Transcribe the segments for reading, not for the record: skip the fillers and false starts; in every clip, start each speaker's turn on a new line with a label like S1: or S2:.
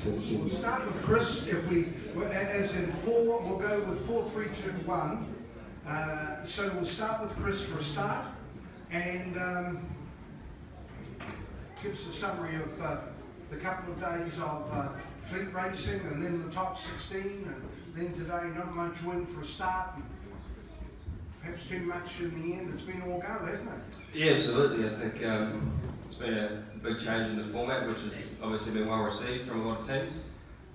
S1: We'll start with Chris. If we, as in four, we'll go with 4, 3, 2, 1. So we'll start with Chris for a start, and give us a summary of the couple of days of fleet racing, and then the top 16, and then today not much wind for a start, and perhaps too much in the end. It's been all go, hasn't it?
S2: Yeah, absolutely. I think it's been a big change in the format, which has obviously been well received from a lot of teams.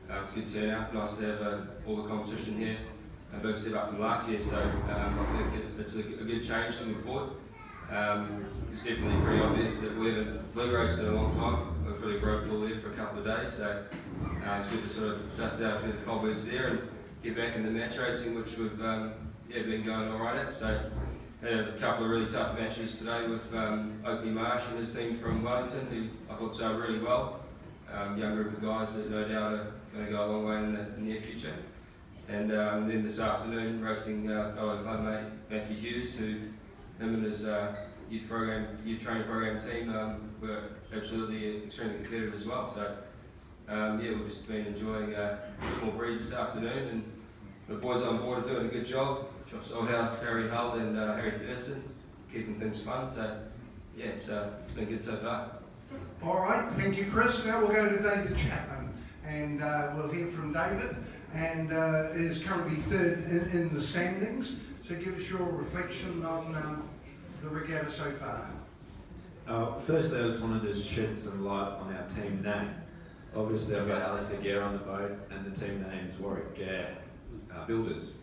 S2: It's a good turnout. Nice to have all the competition here. A big step up from last year, so I think it's a good change looking forward. It's definitely pretty obvious that we haven't fleet raced in a long time. We've really broke all there for a couple of days, so it's good to sort of dust out a few of the cobwebs there and get back into match racing, which we've been going all right at. So had a couple of really tough matches today with Oakley Marsh and his team from Wellington, who I thought sailed really well. Young group of guys that no doubt are going to go a long way in the near future. And then this afternoon, racing fellow clubmate Matthew Hughes, who him and his youth training program team were absolutely extremely competitive as well. So we've just been enjoying a bit more breeze this afternoon, and the boys on board are doing a good job. Josh Oldhouse, Harry Hull, and Harry Thurston, keeping things fun. So it's been good so far.
S1: All right, thank you, Chris. Now we'll go to David Chapman, and we'll hear from David, and is currently third in the standings. So give us your reflection on the regatta so far.
S3: Firstly, I just wanted to shed some light on our team name. Obviously, I've got Alistair Gare on the boat, and the team name's Warwick Gare Builders.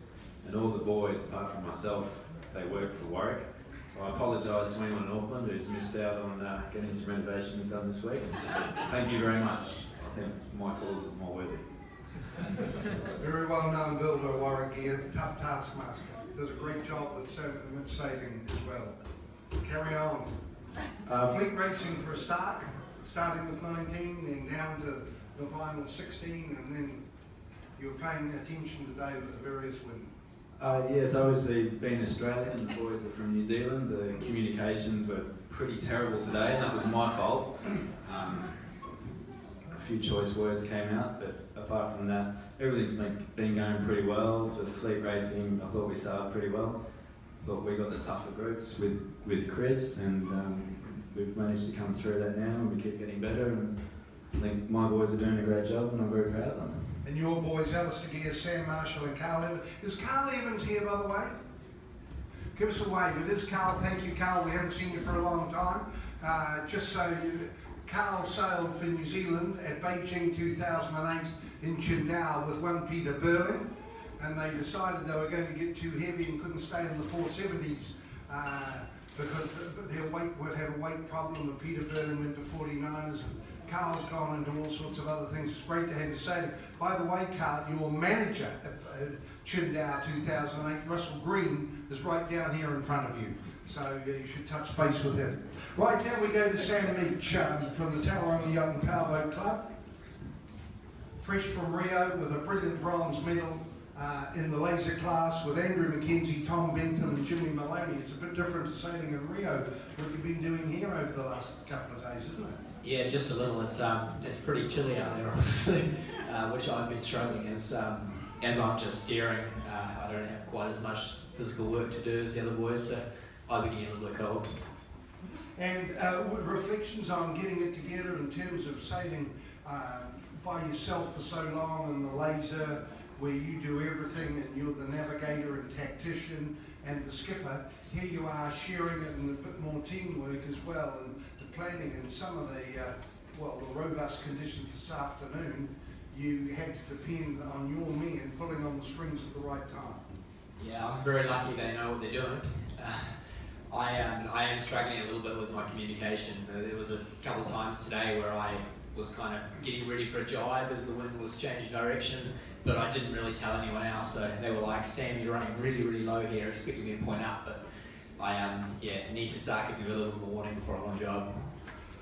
S3: And all the boys, apart from myself, they work for Warwick. So I apologise to anyone in Auckland who's missed out on getting some renovations done this week. Thank you very much. I think my cause is more worthy.
S1: Very well known builder, Warwick Gare, tough taskmaster. Does a great job with so much sailing as well. Carry on. Fleet racing for a start, starting with 19, then down to the final 16, and then you're paying attention today with the various wind.
S3: Yes, obviously being Australian, the boys are from New Zealand, the communications were pretty terrible today, and that was my fault. A few choice words came out, but apart from that, everything's been going pretty well. The fleet racing, I thought we sailed pretty well. Thought we got the tougher groups with Chris, and we've managed to come through that now, and we keep getting better, and I think my boys are doing a great job, and I'm very proud of them.
S1: And your boys, Alistair Gare, Sam Marshall and Carl Evans. Is Carl Evans here, by the way? Give us a wave. It is Carl. Thank you, Carl. We haven't seen you for a long time. Carl sailed for New Zealand at Beijing 2008 in Qingdao with one Peter Burling, and they decided they were going to get too heavy and couldn't stay in the 470s because their weight would have a weight problem, and Peter Burling went to 49ers. Carl's gone into all sorts of other things. It's great to have you sailing. By the way, Carl, your manager at Qingdao 2008, Russell Green, is right down here in front of you. So you should touch base with him. Right, now we go to Sam Meach from the Tauranga Yacht and Powerboat Club. Fresh from Rio with a brilliant bronze medal in the laser class with Andrew McKenzie, Tom Bentham and Jimmy Maloney. It's a bit different to sailing in Rio, what you've been doing here over the last couple of days, isn't it?
S4: Yeah, just a little. It's pretty chilly out there, obviously, which I've been struggling as I'm just steering. I don't have quite as much physical work to do as the other boys, so I've been getting a little bit cold.
S1: And reflections on getting it together in terms of sailing by yourself for so long, and the laser, where you do everything and you're the navigator and tactician and the skipper. Here you are sharing it and a bit more teamwork as well, and the planning and some of the robust conditions this afternoon. You had to depend on your men pulling on the strings at the right time.
S4: Yeah, I'm very lucky they know what they're doing. I am struggling a little bit with my communication. There was a couple of times today where I was kind of getting ready for a jibe as the wind was changing direction, but I didn't really tell anyone else, so they were like, Sam, you're running really, really low here, expecting me to point up, but I need to start giving you a little more warning before I'm on job.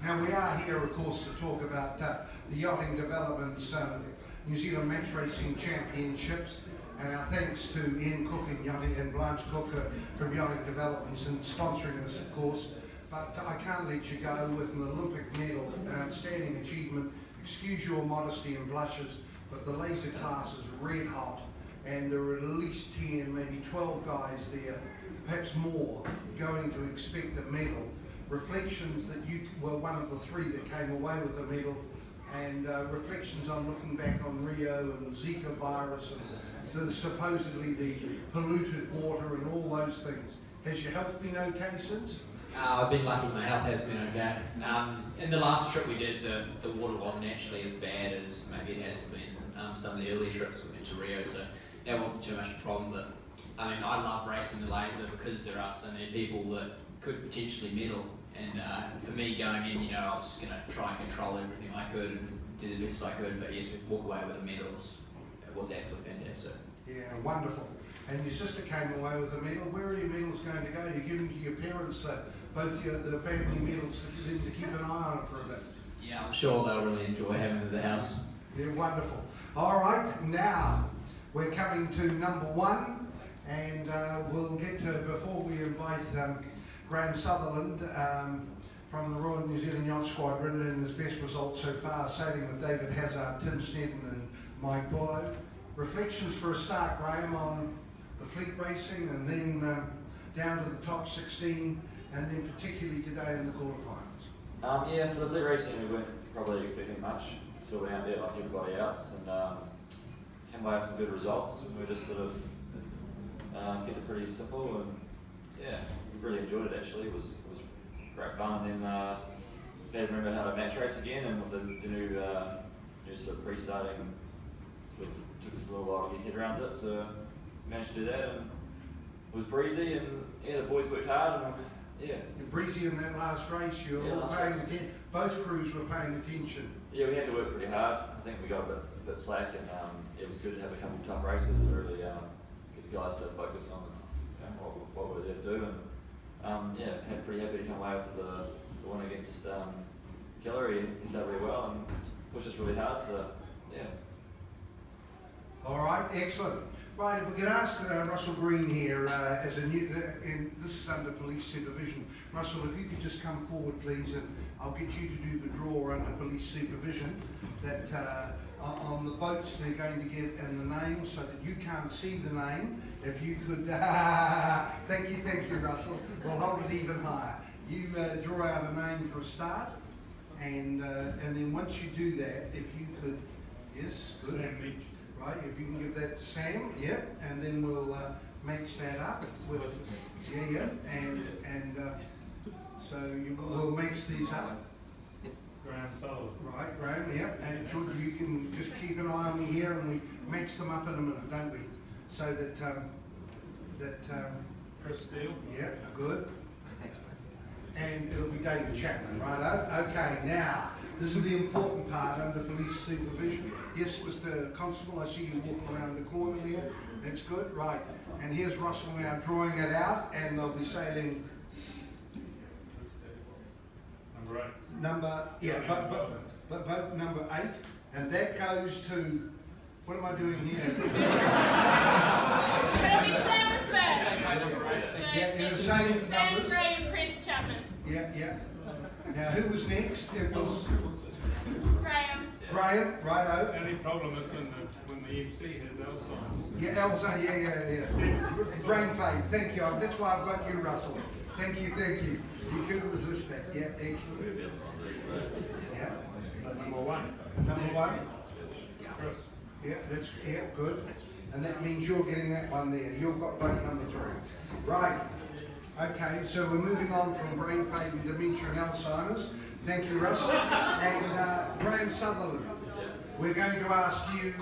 S1: Now we are here, of course, to talk about the yachting developments, New Zealand Match Racing Championships, and our thanks to Ian Cook and Blanche Cook from Yachting Developments and sponsoring this, of course. But I can't let you go with an Olympic medal, an outstanding achievement excuse your modesty and blushes, but the laser class is red hot, and there are at least 10, maybe 12 guys there, perhaps more, going to expect a medal. Reflections that you were one of the 3 that came away with a medal, and reflections on looking back on Rio and the Zika virus and supposedly the polluted water and all those things. Has your health been okay since?
S4: I've been lucky, my health has been okay. In the last trip we did, the water wasn't actually as bad as maybe it has been some of the early trips we went to Rio, so that wasn't too much of a problem. But I mean, I love racing the laser because there are so many people that could potentially medal. And for me going in, you know, I was going to try and control everything I could and do the best I could, but yes, to walk away with a medal, it was absolutely fantastic.
S1: Yeah, wonderful. And your sister came away with a medal. Where are your medals going to go? You're giving to your parents both the family medals for them to keep an eye on it for a bit.
S4: Yeah, I'm sure they'll really enjoy having them at the house.
S1: Yeah, wonderful. All right, now we're coming to number 1, and we'll get to, before we invite Graham Sutherland from the Royal New Zealand Yacht Squadron and his best results so far, sailing with David Hazard, Tim Snedden and Mike Bullow. Reflections for a start, Graham, on the fleet racing and then down to the top 16 and then particularly today in the quarterfinals.
S5: Yeah, for the fleet racing we weren't probably expecting much. Still went out there like everybody else and came away with some good results. We just sort of kept it pretty simple and yeah, we really enjoyed it actually. It was great fun. And then had to remember how to match race again, and with the new sort of pre-starting, sort of took us a little while to get head around it. So managed to do that, and it was breezy, and yeah, the boys worked hard, and yeah.
S1: Breezy in that last race, you were all paying attention. Both crews were paying attention.
S5: Yeah, we had to work pretty hard. I think we got a bit slack, and it was good to have a couple of tough races to really get the guys to focus on what we were there to do. And yeah, pretty happy to come away with the one against Keller. He started really well and pushed us really hard. So yeah.
S1: All right, excellent. Right, if we could ask Russell Green here, as a new, this is under police supervision. Russell, if you could just come forward, please, and I'll get you to do the draw under police supervision. That on the boats they're going to get and the name, so that you can't see the name. If you could, thank you, Russell. We'll hold it even higher. You draw out a name for a start, and then once you do that, if you could, yes, good.
S6: Sam Leach.
S1: Right, if you can give that to Sam, yep, and then we'll match that up with, yeah, and so we'll mix these up.
S6: Graham Sullivan.
S1: Right, Graham, yep, and George, you can just keep an eye on me here, and we mix them up in a minute, don't we? So that
S6: Chris Steele.
S1: yeah, good. And it'll be David Chapman, right? Okay, now. This is the important part under police supervision. Yes, Mr. Constable, I see you walking around the corner there. That's good, right. And here's Russell now drawing it out, and they'll be sailing
S6: Number 8.
S1: but boat number 8, and that goes to, what am I doing here?
S7: It'll be Sam Respect.
S1: Yeah, in the same
S7: Sam,
S1: numbers.
S7: Gray, and Chris Chapman.
S1: Yeah. Now, who was next? It was
S7: Graham.
S1: Graham, righto.
S6: Only problem is when the MC has Alzheimer's.
S1: Yeah, Elsa, yeah. Brain fade, thank you. That's why I've got you, Russell. Thank you. You couldn't resist that. Yeah, excellent. Yeah.
S6: Number 1.
S1: Number 1.
S6: Chris.
S1: Yeah, good. And that means you're getting that one there. You've got vote number 3. Right. Okay, so we're moving on from brain fade and dementia and Alzheimer's. Thank you, Russell. And Graham Sutherland, we're going to ask you,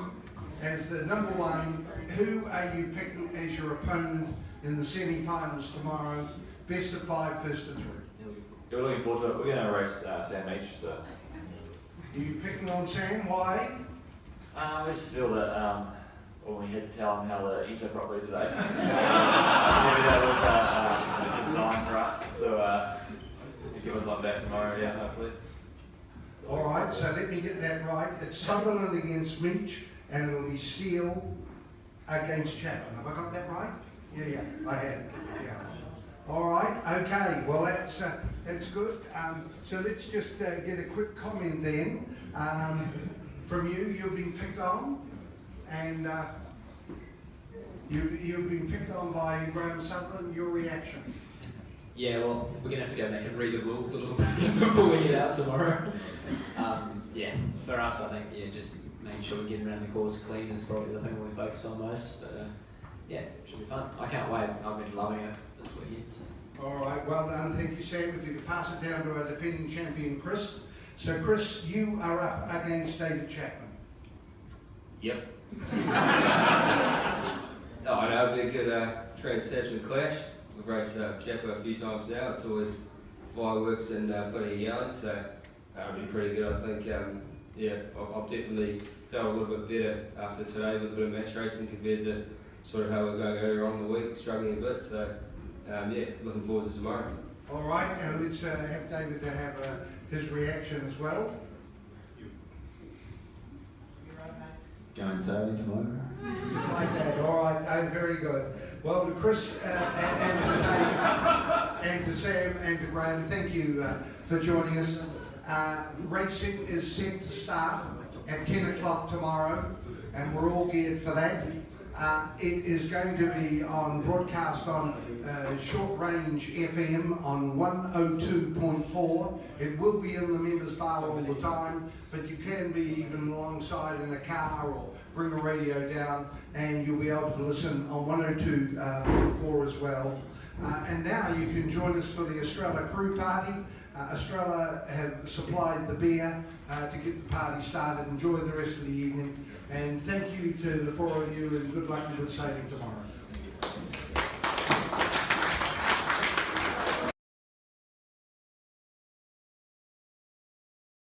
S1: as the number 1, who are you picking as your opponent in the semi-finals tomorrow? Best of 5, first to 3.
S5: We're looking forward to it. We're going to race Sam Leach. So
S1: Are you picking on Sam? Why?
S5: I just feel that when we had to tell him how to enter properly today, maybe that was a good sign for us. So give us one back tomorrow, yeah, hopefully.
S1: All right, so let me get that right. It's Sutherland against Meach, and it'll be Steele against Chapman. Have I got that right? Yeah, I have. Yeah. All right, okay, well that's good. So let's just get a quick comment then from you. You've been picked on, and you've been picked on by Graham Sutherland. Your reaction?
S4: Yeah, well, we're going to have to go back and read the rules a little bit before we head out tomorrow. Yeah, for us, I think, yeah, just making sure we get around the course clean is probably the thing we focus on most. But yeah, should be fun. I can't wait. I've been loving it this weekend. So.
S1: All right, well done. Thank you, Sam. If you could pass it down to our defending champion, Chris. So, Chris, you are up against David Chapman.
S2: Yep. No, I know it'll be a good trans-Tasman clash. We've raced Chapper a few times now. It's always fireworks and plenty of yelling, so it'll be pretty good. I think, yeah, I've definitely felt a little bit better after today with a bit of match racing compared to sort of how we were going earlier on in the week, struggling a bit. So, yeah, looking forward to tomorrow.
S1: All right, and let's have David to have his reaction as well.
S3: Going sailing tomorrow.
S1: Just like that. All right. Oh, very good. Well, to Chris and to Dave, and to Sam and to Graham, thank you for joining us. Racing is set to start at 10 o'clock tomorrow, and we're all geared for that. It is going to be on broadcast on short range FM on 102.4. It will be in the members bar all the time, but you can be even alongside in a car or bring the radio down and you'll be able to listen on 102.4 as well. And now you can join us for the Estrella Crew Party. Estrella have supplied the beer to get the party started. Enjoy the rest of the evening. And thank you to the four of you, and good luck and good sailing tomorrow.